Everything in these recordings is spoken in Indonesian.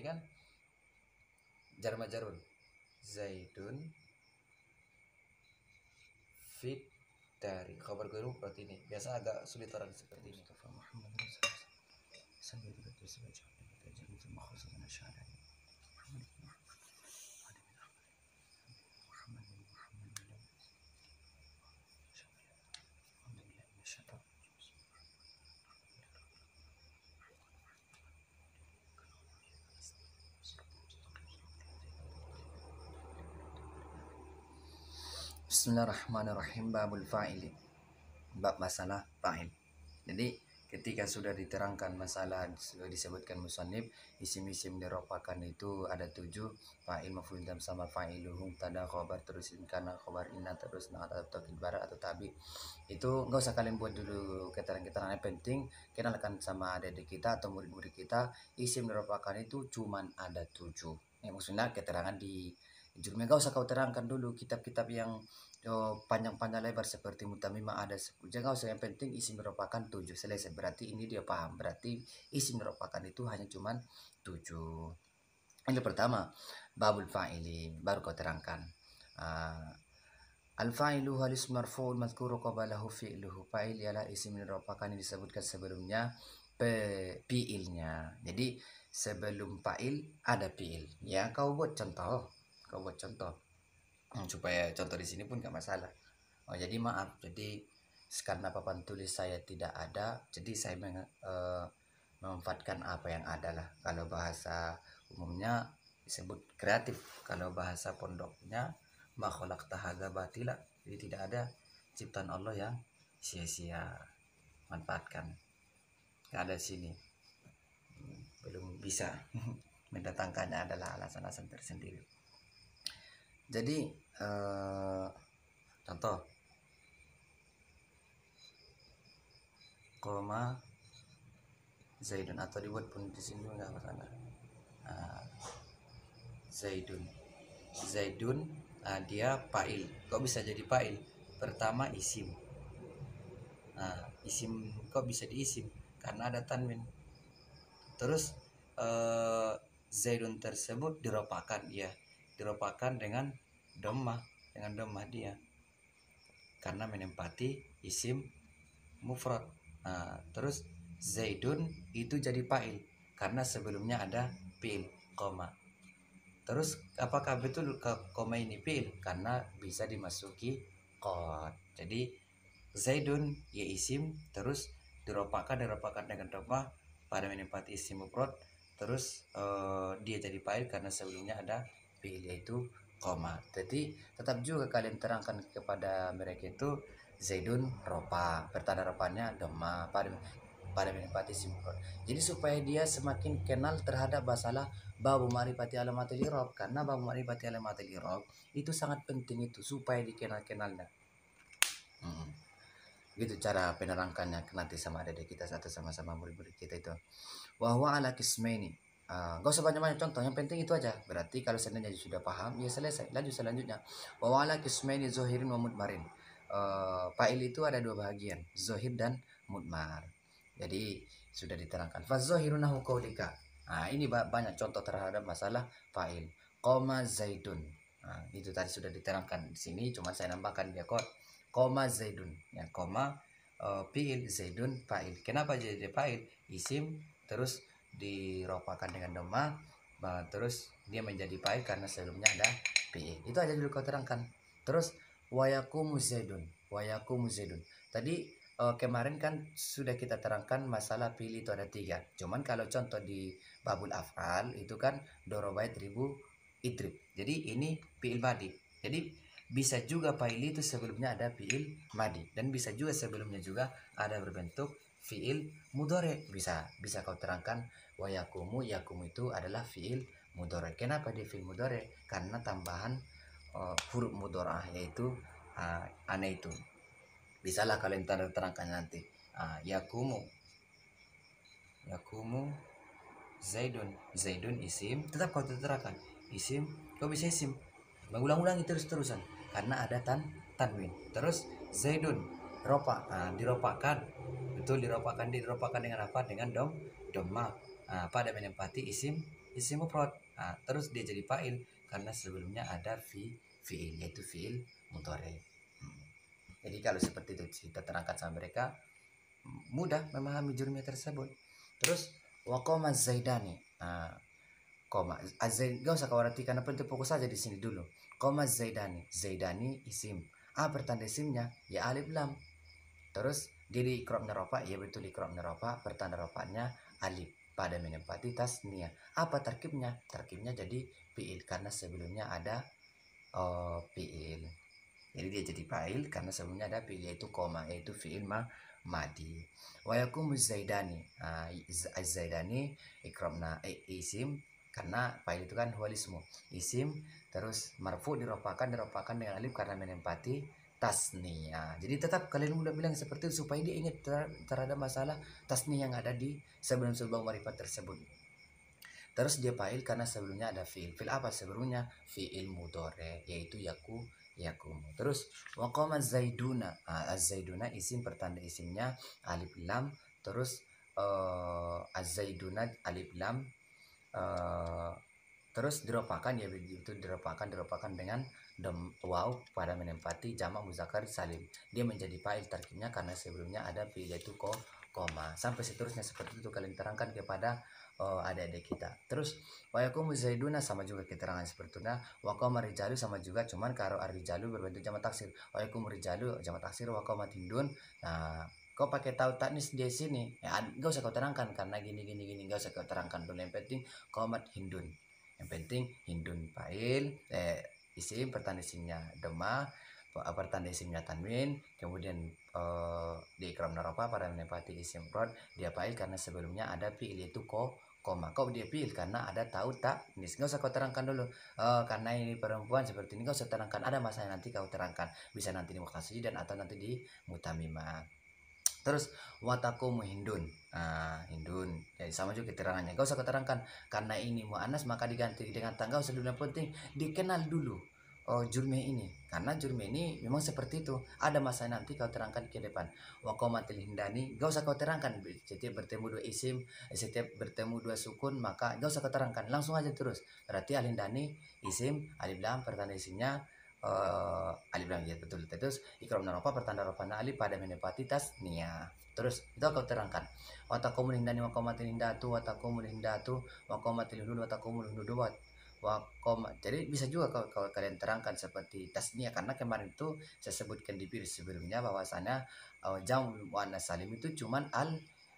kan jar majrur. Zaidun fit dari khabar ghaib berarti ini biasa agak sulit orang seperti ini. Bismillahirrahmanirrahim. Babul fa'ili, bab masalah fa'il. Jadi ketika sudah diterangkan masalah, sudah disebutkan musannif isim-isim diropakan itu ada 7, fa'il, maf'ul sama fa'iluhu, tada, khobar, terus kana, khobar inna, terus na'at atau ibarat atau tabi. Itu nggak usah kalian buat dulu keterangan-keterangan, yang penting kenalkan sama adik-adik kita atau murid-murid kita isim diropakan itu cuman ada 7. Maksudnya keterangan di judulnya gak usah kau terangkan dulu kitab-kitab yang panjang-panjang lebar seperti Mutamimah ada 10. Jangan usah, yang penting isim merupakan 7 selesai. Berarti ini dia paham. Berarti isim merupakan itu hanya cuman 7. Ini pertama, babul fa'ili, baru kau terangkan. Al-fa'ilu halis marfu'ul madhkuru qabalahu fi'luhu. Fa'il ialah isim merupakan yang disebutkan sebelumnya fi'ilnya. Jadi sebelum fa'il ada fi'il. Ya, kau buat contoh. Supaya contoh di sini pun gak masalah. Jadi maaf, jadi karena papan tulis saya tidak ada, jadi saya memanfaatkan apa yang ada lah. Kalau bahasa umumnya disebut kreatif, kalau bahasa pondoknya ma khalaqta hadza batila, jadi tidak ada ciptaan Allah yang sia-sia. Manfaatkan, gak ada sini, belum bisa mendatangkannya adalah alasan-alasan tersendiri. Jadi contoh koma Zaidun, atau dibuat pun di sini nggak masalah. Zaidun dia fa'il. Kok bisa jadi fa'il? Pertama isim. Isim kok bisa diisim? Karena ada tanwin. Terus Zaidun tersebut diropakan, ya, diropakan dengan dhammah, dia karena menempati isim mufrad. Terus Zaidun itu jadi fa'il karena sebelumnya ada fi'il, koma. Terus apakah betul koma ini fi'il? Karena bisa dimasuki qad. Jadi Zaidun ya isim, terus diropakan dengan dhammah pada menempati isim mufrad. Terus dia jadi fa'il karena sebelumnya ada fi'il yaitu koma. Jadi tetap juga kalian terangkan kepada mereka itu Zaidun ropa, pertanda ropanya dhammah pada menempati isim mufrad. Jadi supaya dia semakin kenal terhadap masalah babu ma'rifati alamatil i'rab, karena babu ma'rifati alamatil i'rab itu sangat penting itu supaya dikenal-kenalnya. Gitu cara penerangkannya nanti sama adik kita satu sama-sama murid-murid kita itu. Wa huwa ala qismaini. Gak usah banyak-banyak contoh, yang penting itu aja. Berarti kalau seandainya sudah paham, ya selesai. Lanjut selanjutnya. Wa huwa ala qismaini zahirin wa mudmarin. Fa'il itu ada 2 bagian, zahir dan mudmar. Jadi sudah diterangkan. Fa zahirun nahu qaulika. Ini banyak contoh terhadap masalah fa'il. Qoma Zaidun. Itu tadi sudah diterangkan di sini, cuma saya nambahkan dia kod. Koma Zaidun, ya, koma fi'il, Zaidun fa'il. Kenapa jadi fa'il? Isim terus diropakan dengan dhammah, terus dia menjadi fa'il karena sebelumnya ada fi'il. Itu aja dulu kau terangkan. Terus wayakumu Zaidun. Tadi kemarin kan sudah kita terangkan masalah fi'il itu ada 3. Cuman kalau contoh di babul af'al itu kan doroba ribu idrib. Jadi ini fi'il madi. Jadi bisa juga fa'il itu sebelumnya ada fi'il madi, dan bisa juga sebelumnya juga ada berbentuk fi'il mudhari. Bisa kau terangkan wa yakumu itu adalah fi'il mudhari. Kenapa dia fi'il mudhari? Karena tambahan huruf mudharah yaitu ana itu. Bisalah kalian terangkan nanti. Yakumu Zaidun isim, tetap kau terangkan isim. Kau bisa isim mengulang-ulangi terus-terusan karena ada tanwin. Terus Zaidun diropakan, betul, diropakan dengan apa? Dengan dhammah pada menempati isim isim mufrad. Terus dia jadi fa'il karena sebelumnya ada fi'il, yaitu fi'il mudhari. Jadi kalau seperti itu kita terangkan sama mereka, mudah memahami jurumnya tersebut. Terus waqoma zaidani. Koma azaid, gak usah kau artikan apa itu, fokus saja di sini dulu. Koma zaidani, zaidani isim. Pertanda isimnya ya alif lam. Terus dia di ikrab nerofa, ya betul di ikrab nerofa, pertanda rofanya alif pada menempati tasniah. Apa tarkibnya? Tarkibnya jadi fiil karena sebelumnya ada fiil. Jadi dia jadi fa'il karena sebelumnya ada fiil, yaitu koma, yaitu fiil madi. Wa yakumu zaidani. Az-zaidani ikrabna isim karena fa'il itu kan huwalismu isim, terus marfu diropakan dengan alif karena menempati tasniyah. Jadi tetap kalian udah bilang seperti itu supaya dia ingat terhadap masalah tasniyah yang ada di sebelum marifat tersebut. Terus dia fa'il karena sebelumnya ada fi'il. Fi'il apa sebelumnya? Fi'il mudhari, yaitu yakumu. Terus waqama zaiduna. Az-zaiduna isim, pertanda isimnya alif lam. Terus az-zaiduna alif lam, terus diropakan, ya begitu, diropakan dengan waw pada menempati jamak muzakkar salim. Dia menjadi fa'il tarkibnya karena sebelumnya ada fi'il, yaitu koma. Sampai seterusnya seperti itu kalian terangkan kepada adik-adik kita. Terus wa yakumu zaiduna sama juga keterangan seperti itu. Wa qama rijalu sama juga, cuman kalau ar-rijalu berbentuk jamak taksir. Wa yakumu rijalu jamak taksir, wa qamat hindun. Nah, kau pakai tahu taknis di sini ya, gak usah kau terangkan karena gini gak usah kau terangkan dulu. Yang penting qamat hindun, yang penting hindun fa'il, isim, pertanda isimnya doma, pertanda isimnya tanwin, kemudian di ikram narofa pada menempati isim mufrad, dia fa'il karena sebelumnya ada fi'il, yaitu koma. Kau dia fi'il karena ada tahu tak, ini nggak usah kau terangkan dulu karena ini perempuan seperti ini, nggak usah terangkan, ada masanya nanti kau terangkan, bisa nanti di muqtasid dan atau nanti di mutamimah. Terus watakumu hindun. Hindun jadi sama juga keterangannya, gak usah keterangkan karena ini mu'annas maka diganti dengan tangga. Usah dulu, yang penting dikenal dulu jurme ini, karena jurme ini memang seperti itu, ada masa nanti kau terangkan ke depan. Waqomatil hindani, gak usah kau terangkan setiap bertemu dua isim, setiap bertemu dua sukun, maka gak usah kau terangkan, langsung aja terus. Berarti al hindani isim, alif lam pertanda isimnya alif lam, ya betul. Terus ikram narofa pertanda rofana alif pada menepati tasniah. Terus itu kau terangkan watakumul hindani waqomatil hindatu watakumul hindatu waqomatil hudud watakumul hudud wakoma. Jadi bisa juga kalau kalian terangkan seperti tasniah, karena kemarin itu saya sebutkan di video sebelumnya bahwasanya jamu muannas salim itu cuman al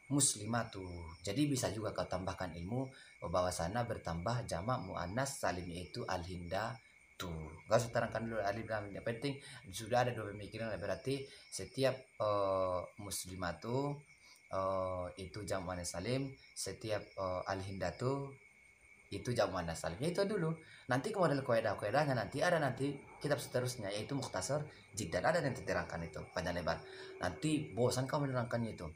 muslimatu. Jadi bisa juga kau tambahkan ilmu bahwasanya bertambah jamak muannas salim, yaitu al hinda tuh. Gak usah terangkan dulu alif lam, yang penting sudah ada dua pemikiran, berarti setiap muslimatu itu jamak muannas salim, setiap al hindatu itu jamak muannas salim. Itu dulu. Nanti model kaidah-kaidahnya nanti ada, nanti kitab seterusnya yaitu mukhtasar jiddan, ada yang diterangkan itu panjang lebar. Nanti bosan kau menerangkannya itu.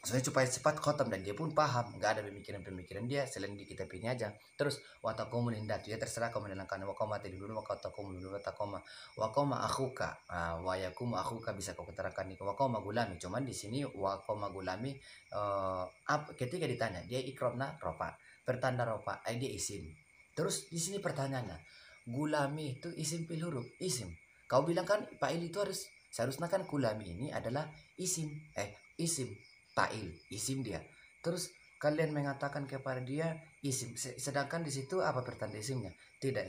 Soalnya supaya cepat khotam dan dia pun paham, nggak ada pemikiran dia selain di kitab ini aja. Terus watakomul hindatu, ya terserah kau menerangkan wakoma tadi dulu, wakatakomul dulu, watakoma wakoma akhuka, wayakum akhuka bisa kau keterangkan nih wakoma gulami. Cuman di sini wakoma gulami ketika ditanya dia ikromna ropa, pertanda ropa, dia isim. Terus di sini pertanyaannya, gulami itu isim pil huruf, isim. Kau bilang kan fa'il itu harus, seharusnya kan gulami ini adalah isim, isim fa'il, isim dia. Terus kalian mengatakan kepada dia isim, sedangkan di situ apa pertanda isimnya? Tidak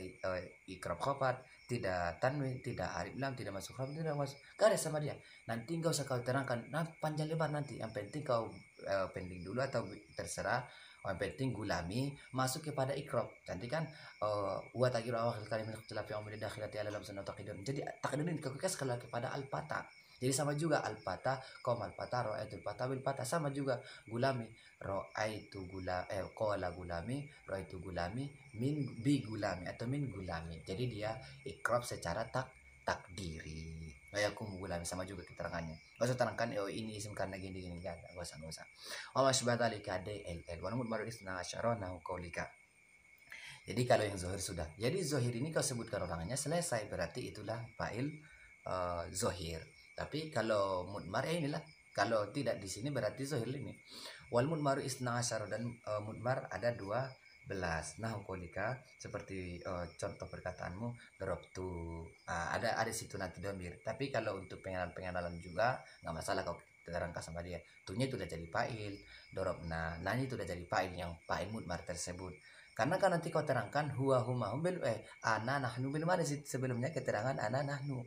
ikrab khafat, tidak tanwin, tidak alif lam, tidak masuk ram, tidak masuk garis sama dia. Nanti enggak usah kau terangkan, nah panjang lebar nanti. Yang penting kau pending dulu atau terserah. Yang penting gulami masuk kepada ikrab. Nanti kan wa tagiru awal kalimat ikhtilaf yang umum dakhilati ala lamsan taqdir. Jadi takdir ini kau kalau kepada al-fata. Jadi sama juga al-fata, al-fata, ro'aitul fata bil fata, sama juga gulami, ro'aitu qala gulami, ro'aitu gulami min bi gulami atau min gulami. Jadi dia ikrab secara takdiri. Ayakum gulami, sama juga keterangannya. Gak usah terangkan ini isim karena gini gak usah. Allah subhanahu wa ta'ala wa namud baru isna asyarona qaulika. Jadi kalau yang zohir sudah. Jadi zohir ini kau sebutkan orangnya selesai, berarti itulah fa'il zohir. Tapi kalau mudmar ya inilah. Kalau tidak di sini berarti zohir ini. Wal mudmaru isna asyar, dan mudmar ada dua Nah, kolika seperti contoh perkataanmu darabtu. Ada situ nanti domir. Tapi kalau untuk pengenalan juga nggak masalah kau terangkan sama dia. Tuhnya itu udah jadi fa'il, darabna. Nanya itu udah jadi fa'il yang fa'il mudmar tersebut. Karena kan nanti kau terangkan huwa huma hum belum ana nahnu belum ada sebelumnya keterangan ana nahnu.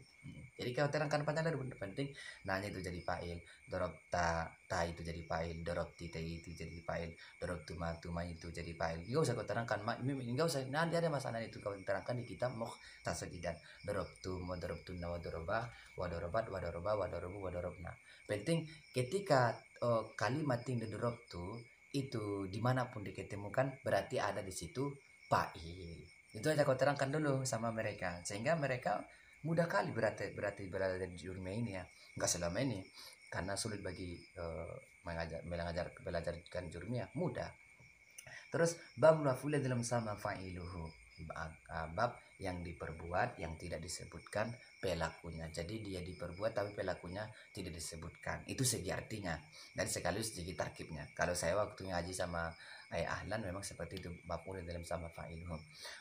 Jadi kau terangkan panjang dari penting nanya itu jadi fa'il, darabta ta itu jadi fa'il, darabti ta itu jadi fa'il, darabtu ma tuma itu jadi fa'il. Enggak usah kau terangkan, enggak usah. Nanti ada masalah itu kau terangkan di kitab Mukhtasar. Darabtu wa darabtunna wa daraba wa darabat wa daraba wa darabu wa darabna. Penting ketika kalimat yang darabtu itu dimanapun diketemukan berarti ada di situ fa'il. Itu aja kau terangkan dulu sama mereka sehingga mereka mudah kali berarti berada di dunia ini ya. Enggak selama ini karena sulit bagi belajarkan jurumiyah mudah. Terus bab maf'ul dalam sama fa'iluhu, bab yang diperbuat yang tidak disebutkan pelakunya. Jadi dia diperbuat tapi pelakunya tidak disebutkan. Itu segi artinya dan sekaligus segi tarkibnya. Kalau saya waktu ngaji sama Ahlan memang seperti itu, maf'ul dalam sama fa'iluhu.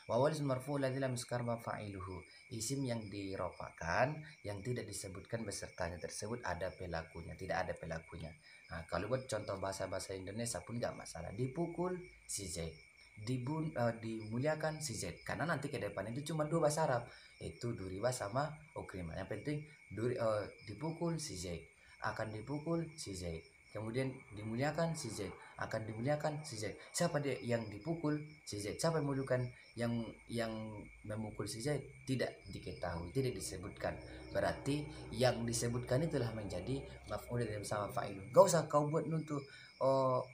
Wa walis marfu' dalam sekarang fa'iluhu, isim yang dirofakan yang tidak disebutkan besertanya tersebut ada pelakunya, tidak ada pelakunya. Nah, kalau buat contoh bahasa-bahasa Indonesia pun nggak masalah. Dipukul si Z, dimuliakan si Z. Karena nanti ke depan itu cuma dua bahasa Arab, itu duriba sama ukrima. Yang penting dipukul si Z, akan dipukul si Z. Kemudian dimuliakan si Z, akan dimuliakan si Z. Siapa dia yang dipukul si Z? Siapa yang memuliakan yang memukul si Z? Tidak diketahui, tidak disebutkan. Berarti yang disebutkan itulah menjadi maf'ul dalam sama fa'ilun. Gak usah kau buat untuk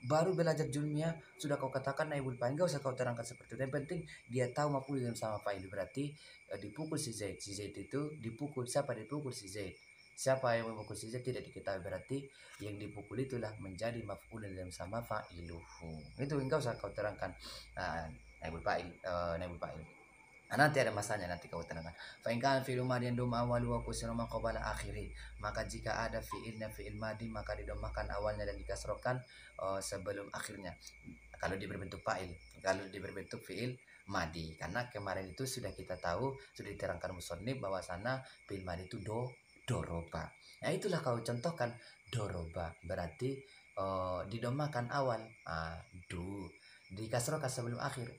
baru belajar jurumiyah sudah kau katakan naibul fa'il, gak usah kau terangkan seperti itu. Yang penting dia tahu maf'ul dalam sama fa'il berarti dipukul si Z. Si Z itu dipukul, siapa dipukul si Z? Siapa yang memukul si Z tidak diketahui, berarti yang dipukul itulah menjadi maf'ul dalam sama fa'iluhu. Itu enggak usah kau terangkan naibul fa'il, naibul fa'il. Nah, nanti ada masanya nanti kau terangkan. Fa in kana fi'il madhi dom awal wa kusira ma qabala akhiri. Maka jika ada fi'ilnya fi'il madhi maka didomahkan awalnya dan dikasrokan sebelum akhirnya. Kalau dia berbentuk fa'il, kalau dia berbentuk fi'il madhi. Karena kemarin itu sudah kita tahu, sudah diterangkan musannif bahwa sana fi'il madhi itu doroba. Nah, itulah kau contohkan doroba berarti didomahkan awal du, dikasrokan sebelum akhir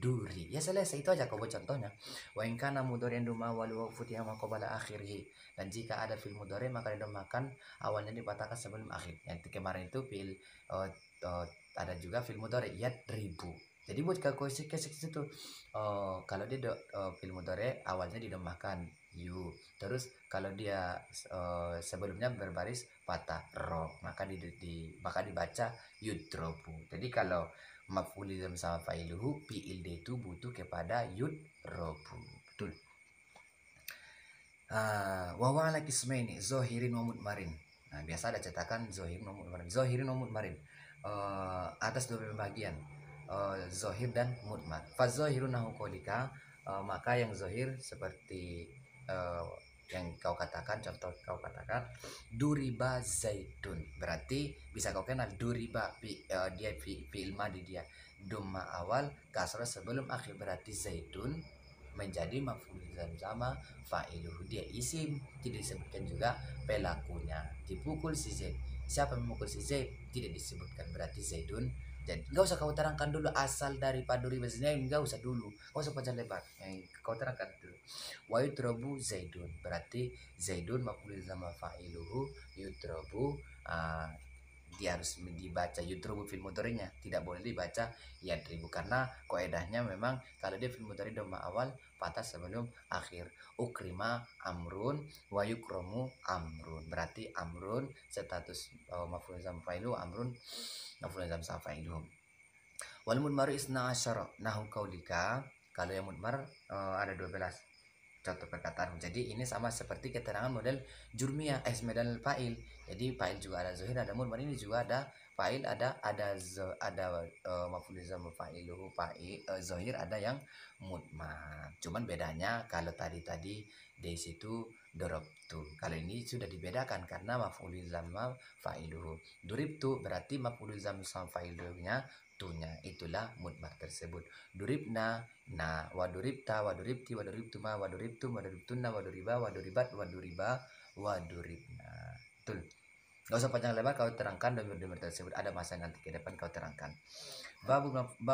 duri. Ya selesai, itu aja kau buat contohnya. Wa in kana mudhari'an duma wal wa futiha ma qabla akhirih. Dan jika ada fil mudhari maka didomakan awalnya dipatahkan sebelum akhir. Yang kemarin itu fil ada juga fil mudhari yadribu. Jadi buat kau ke situ kalau dia fil mudhari awalnya didomakan yu. Terus kalau dia sebelumnya berbaris patah ro maka maka dibaca yudrobu. Jadi kalau maf'ul dalam sama fa'iluhu fi'il itu butuh kepada yudrobu. Betul. Wa wa'ala kismaini zohirin wa mudmarin. Nah, biasa ada cetakan zohirin wa mudmarin. Zohirin wa mudmarin atas dua bagian, zohir dan mudmar. Fa zohirun nahu qolika, maka yang zohir seperti yang kau katakan, contoh kau katakan duriba zaitun, berarti bisa kau kenal duriba dia fi'il madhi, dia dhamma awal kasrah sebelum akhir, berarti zaitun menjadi maf'ul sama fa'iluhu, dia isim tidak disebutkan juga pelakunya. Dipukul si Z, siapa memukul si Z tidak disebutkan, berarti zaidun. Jadi nggak usah kau terangkan dulu asal dari paduri Zaidun, nggak usah dulu, nggak usah panjang lebar, yang kau terangkan dulu. Wa yudrabu zaidun, berarti zaidun maf'ul sama fa'iluhu, yudrabu dia harus dibaca yudrubu fil mudhari'nya, tidak boleh dibaca yadribu karena kaidahnya memang kalau dia fil mudhari' dhamma awal patah sebelum akhir. Ukrima amrun wa yukromu amrun, berarti amrun status maf'ul dzam fa'ilu, amrun maf'ul dzam fa'ilu. Wal mudmaru isna asyara nahu qaulika, kalau yang mudmar ada 12 contoh perkataan. Jadi ini sama seperti keterangan model jurmiyah, model fa'il. Jadi fa'il juga ada zohir, ada mudmar, ini juga ada fa'il, ada maf'ul dzam fa'iluhu fa'il, zohir, ada yang mudmar. Cuman bedanya kalau tadi di situ dorobtu, kalau ini sudah dibedakan karena maf'ul dzam fa'iluhu. Duribtu berarti maf'ul dzam fa'iluhnya tunya, itulah mudmar tersebut. Duribna, na, waduribta, waduribti, waduribtuma, waduribtum, waduribtunna, waduriba, waduribat, waduriba, waduribna. Betul. Gak usah panjang lebar, kau terangkan domir-domir tersebut, ada masa nanti ke depan kau terangkan. Bab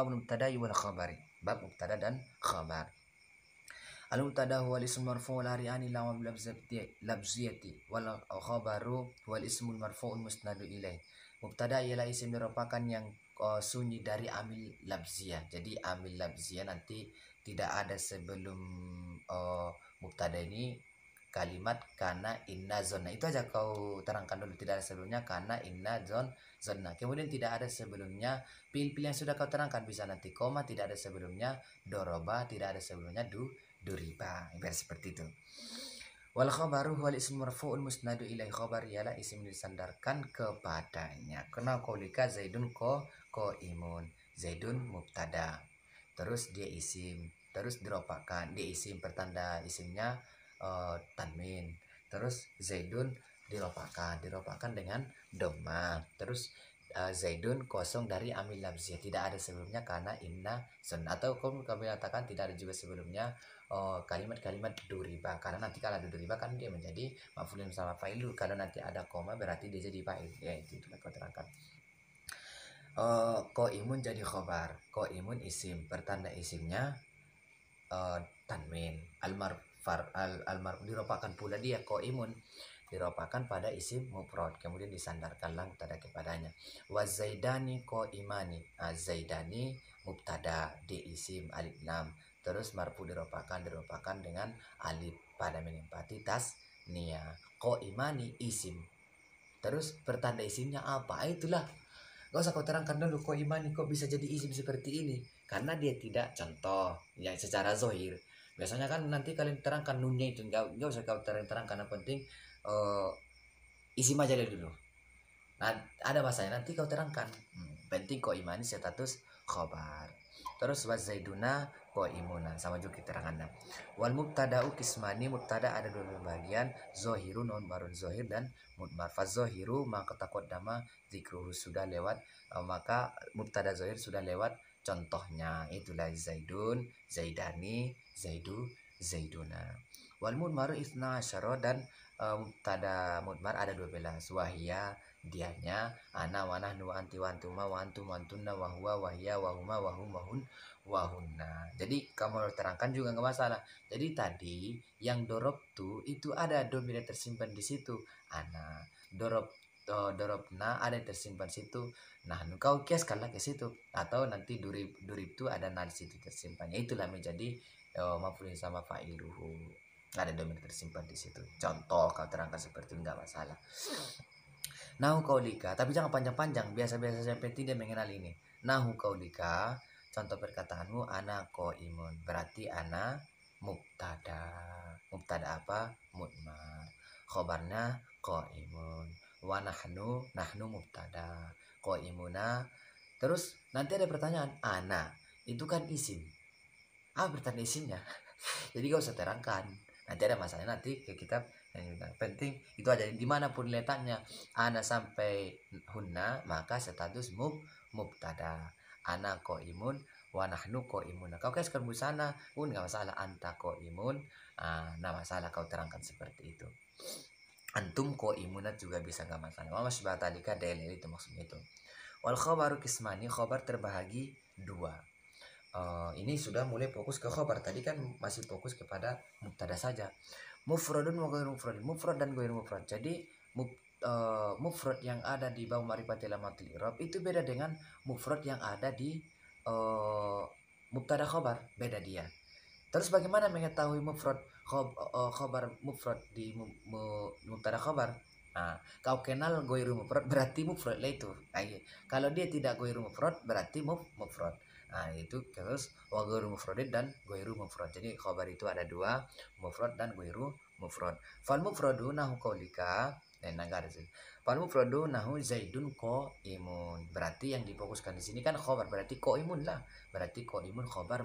mubtada wal khabari. Bab mubtada dan khabar. Al mubtada huwa al ismu marfu' wal hari'ani la bil labziyati wal khabaru wal ismu marfu' musnadu ilaih. Mubtada ialah isim merupakan yang sunyi dari amil labziyah. Jadi amil labziyah nanti tidak ada sebelum mubtada ini kalimat kana inna zonna. Itu aja kau terangkan dulu, tidak ada sebelumnya kana inna zonna. Kemudian tidak ada sebelumnya pil-pil yang sudah kau terangkan, bisa nanti koma, tidak ada sebelumnya doroba, tidak ada sebelumnya duriba. Biar seperti itu. Wal khabaru wal ismu marfu'un musnadu ilai. Khabar ialah isim disandarkan kepadanya. Kena qaulika Zaidun imun. Zaidun mubtada. Terus dia isim, terus diropakan, dia isim pertanda isimnya tanwin. Terus Zaidun diropakan dengan dhamma. Terus Zaidun kosong dari amil labziyah, tidak ada sebelumnya karena inna sun, atau kami katakan tidak ada juga sebelumnya kalimat-kalimat duriba, karena nanti kalau ada duriba kan dia menjadi maf'ulun sama fa'ilu, kalau nanti ada koma berarti dia jadi fa'il, ya itu kau terangkan. Imun jadi khobar, imun isim, pertanda isimnya tanwin, diropakan pula dia imun, diropakan pada isim mufrad, kemudian disandarkanlah mubtada kepadanya. Wazaidani imani, zaidani mubtada, di isim alif lam, terus marfu diropakan dengan alif pada menempati tasniyah. Imani isim, terus pertanda isimnya apa? Itulah, gak usah kau terangkan dulu imani kok bisa jadi isim seperti ini, karena dia tidak contoh yang secara zohir. Biasanya kan nanti kalian terangkan nunnya itu, gak usah kau terangkan, yang penting isim aja dulu. Nah, ada masanya nanti kau terangkan. Penting imani status khobar. Terus wazaiduna imuna, sama juga keterangannya. Wal mubtada'u kismani, mubtada ada dua bagian, zohirun barun zohir dan mudmar. Fa zohiru maka taqaddama zikruhu, sudah lewat, maka mubtada zohir sudah lewat contohnya, itulah zaidun, zaidani, zaidu, zaiduna. Wal mudmaru isna asyara, dan mubtada mudmar ada 12, wahia dianya, ana wa nahnu wa anti wa antuma wa antum wa antunna wa huwa wa hiya wa huma wa hum wa hun wa hunna. Jadi kamu terangkan juga nggak masalah. Jadi tadi yang dorob tu itu ada domir tersimpan di situ, ana. Dorobna ada yang tersimpan situ, nah kau kiaskanlah ke situ, atau nanti durib tu ada di situ tersimpannya, itulah menjadi maf'ul sama fa'iluhu, ada domir tersimpan di situ. Contoh kau terangkan seperti itu, nggak masalah. Nahu kaulika, tapi jangan panjang-panjang, biasa-biasa saja, yang penting dia mengenal ini. Nahu kaulika, contoh perkataanmu, ana imun, berarti ana mubtada. Mubtada apa? Mudmar. Khobarnya imun. Wa nahnu mubtada. Imuna. Terus nanti ada pertanyaan, ana itu kan isim. Bertanda isimnya. Jadi gak usah terangkan. Nanti ada masalah nanti ke kitab. Yang penting itu aja, dimanapun letaknya ana sampai hunna, maka status mubtada. Ana imun wa nahnu imun. Kau kasihkan busana pun nggak masalah, anta imun, nah masalah kau terangkan seperti itu. Antum imunat juga bisa, nggak masalah. Wa masbah talika dalil, itu maksudnya itu. Wal khabaru kismani, khabar terbahagi dua. Ini sudah mulai fokus ke khabar, tadi kan masih fokus kepada mubtada saja. Mufradun wa ghairu mufradin, mufrad dan ghairu mufrad. Jadi mufrad yang ada di bawah ma'rifatil alamatil i'rab itu beda dengan mufrad yang ada di mubtada khabar, beda dia. Terus bagaimana mengetahui mufrad khabar mufrad di mubtada khabar? Kau kenal ghairu mufrad, berarti mufrad lah itu. Kalau dia tidak ghairu mufrad, berarti mufrad. Itu terus wa ghairu mufradin dan ghairu mufrad. Jadi khabar itu ada dua, mufrad dan ghairu mufrad. Fal mufradu nahu qaulika, dan negara itu. Fal mufradu nahu zaidun imun. Berarti yang difokuskan di sini kan khobar, berarti imun lah. Berarti imun khobar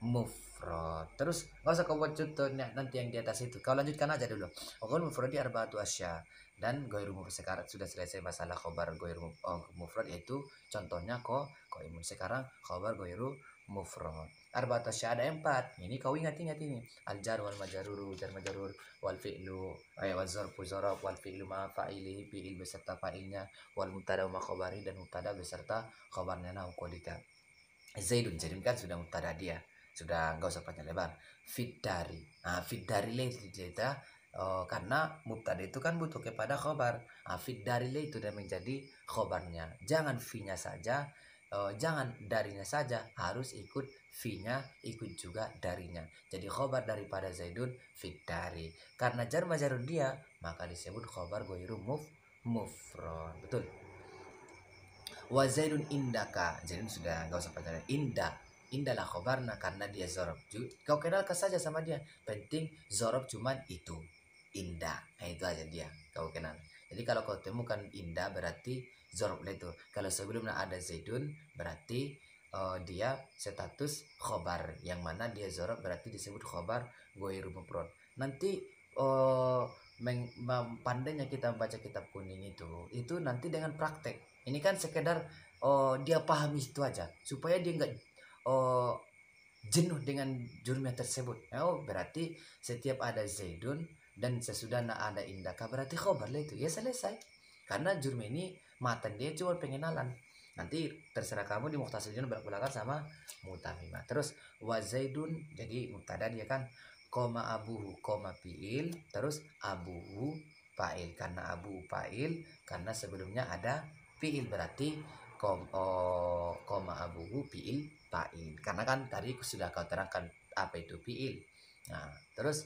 mufrad. Terus nggak usah kau buat contohnya nanti yang di atas itu. Kau lanjutkan aja dulu. Qul mufradi arba'atu asya. Dan ghairu mufrad sekarang sudah selesai masalah khobar ghairu mufrad, yaitu contohnya imun. Sekarang khobar ghairu mufrad. Arba'atu asya ada 4. Ini kau ingat-ingat ini. Al jar wal majrur, jar majrur, wal fi'lu wal zarfu zarf, wal fi'lu ma fa'ili, fi'il beserta fa'ilnya, wal mubtada ma khabari, dan mubtada beserta khabarnya. Nah, qolika Zaidun, Zaidun kan sudah mubtada dia, sudah enggak usah panjang lebar. Fit dari, nah fit dari le cerita, karena mubtada itu kan butuh kepada khobar. Fit dari le itu dan menjadi khobarnya. Jangan fi-nya saja, jangan darinya saja, harus ikut fi-nya, ikut juga darinya. Jadi khobar daripada Zaidun fit dari. Karena jar majrur dia, maka disebut khobar ghairu mufrad. Betul. Wa Zaidun indaka, Zaidun sudah nggak usah pacaran. Indah lah khobarna karena dia zorob. Kau kenalkan saja sama dia, penting zorob cuman itu, indah. Nah itu aja dia kau kenal. Jadi kalau kau temukan indah berarti zorob itu. Kalau sebelumnya ada Zaidun berarti dia status khobar, yang mana dia zorob berarti disebut khobar ghairu mufrad. Nanti pandainya kita baca kitab kuning itu nanti dengan praktek. Ini kan sekedar dia pahami itu aja supaya dia nggak jenuh dengan jurumnya tersebut. Oh berarti setiap ada Zaidun dan sesudahnya ada indaka berarti khobar lah itu, ya selesai. Karena jurum ini matan dia cuma pengenalan. Nanti terserah kamu di mukhtasarnya belakang sama mutamimah. Terus wa Zaidun, jadi mubtada dia kan, koma abuhu, koma fiil, terus abuhu fa'il. Karena abu fa'il, karena sebelumnya ada fiil, berarti koma abuhu fiil fa'il. Karena kan tadi sudah kau terangkan apa itu fiil. Nah, terus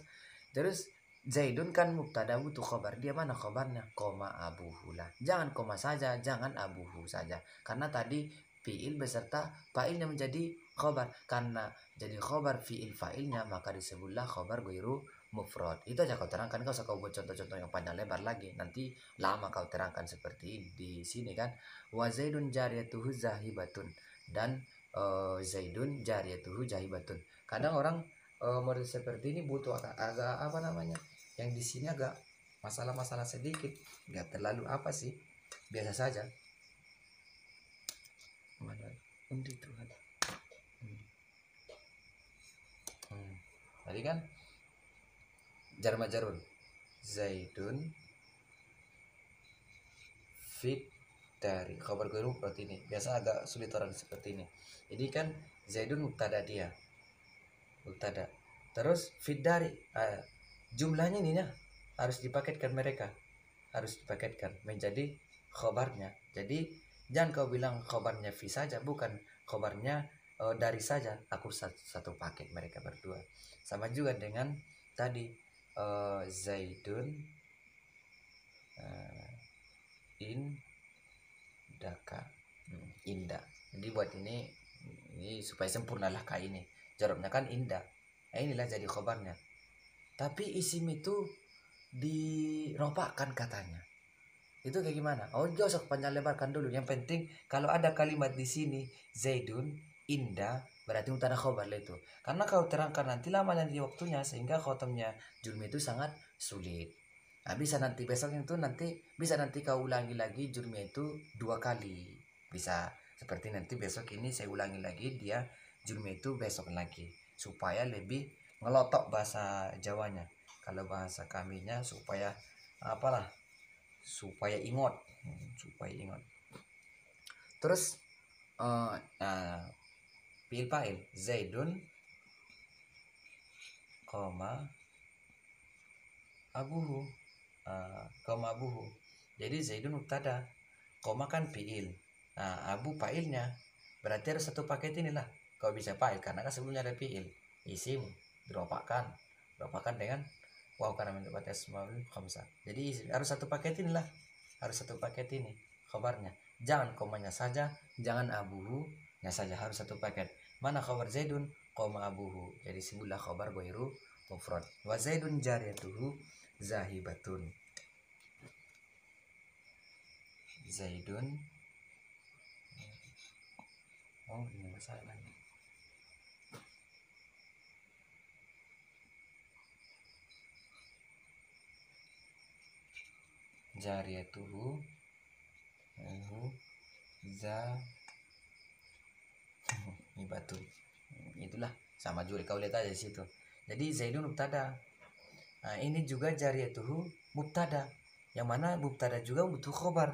Zaidun kan mubtada butuh khobar, dia mana khobarnya? Koma abuhu lah. Jangan koma saja, jangan abuhu saja. Karena tadi fiil beserta fa'ilnya menjadi khobar. Karena jadi khobar fiil fa'ilnya, maka disebutlah khobar ghairu mufrad. Itu aja kau terangkan, kau usah kau buat contoh-contoh yang panjang lebar lagi. Nanti lama kau terangkan seperti di sini kan. Wa Zaidun jariyatuhu zahibatun, dan Zaidun jariyatuhu zahibatun. Kadang orang model seperti ini butuh agak apa namanya, yang di sini agak masalah-masalah sedikit, nggak terlalu apa sih, biasa saja. Undi Tuhan. Tadi kan jar majrur Zaidun fit dari khabar ghairu mufrad, ini biasa agak sulit orang seperti ini. Jadi kan Zaidun mubtada dia, mubtada, terus fit dari jumlahnya ini ya harus dipaketkan, mereka harus dipaketkan menjadi khobarnya. Jadi jangan kau bilang khobarnya fi saja, bukan, khobarnya dari saja, aku satu paket mereka berdua. Sama juga dengan tadi Zaidun indaka, indah. Jadi buat ini supaya sempurna lah kayak ini, jarobnya kan indah. Nah inilah jadi khobarnya. Tapi isim itu diropakkan katanya. Itu kayak gimana? Oh, gak usah panjang lebarkan dulu. Yang penting kalau ada kalimat di sini Zaidun indah, berarti mubtada khobar lah itu. Karena kau terangkan nanti lama nanti waktunya, sehingga khotamnya jurmi itu sangat sulit. Nah, bisa nanti besok itu bisa nanti kau ulangi lagi jurmi itu 2 kali. Bisa seperti nanti besok ini saya ulangi lagi dia jurmi itu besok lagi, supaya lebih ngelotok bahasa Jawanya. Kalau bahasa kaminya supaya apalah, supaya ingat, terus fiil fa'il Zaidun koma abuhu, abuhu, jadi Zaidun mubtada, koma kan fiil, abu fa'ilnya, berarti harus satu paket inilah. Kau bisa fa'il karena kan sebelumnya ada fiil, isim diropakkan dengan wow karena mendapat asmaul khamsah. Jadi harus satu paket inilah, harus satu paket ini khabarnya. Jangan komanya saja, jangan abuhu nya saja, harus satu paket. Mana khabar Zaidun, koma abuhu, jadi sebutlah khabar ghairu mufrad. Wa Zaidun jariyatuhu zahibatun. Zaidun. Oh, ini masalah. Jariyatuhu za ini batu. Itulah sama juga kau lihat aja di situ. Jadi Zaidun mubtada. Nah, ini juga jariyatuhu mubtada. Yang mana mubtada juga butuh khobar.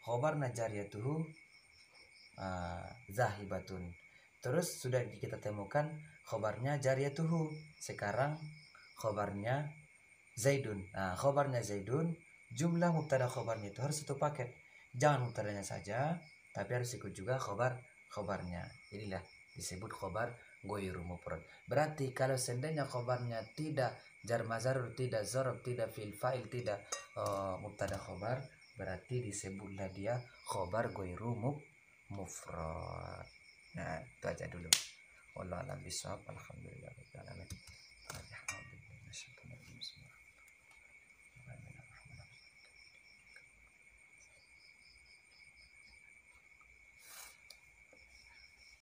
Khobarna jariyatuhu zahibatun. Terus sudah kita temukan khobarnya jariyatuhu. Sekarang khobarnya Zaidun. Nah, khobarnya Zaidun, jumlah mubtada khobarnya itu harus satu paket. Jangan mubtadanya saja, tapi harus ikut juga khobarnya. Inilah disebut khobar ghairu mufrad. Berarti kalau seandainya khobarnya tidak jar mazarur, tidak zorob, tidak fil fa'il, tidak mubtada khobar, berarti disebutlah dia khobar ghairu mufrad. Nah, itu aja dulu. Wallahu a'lam bishawab. Alhamdulillah.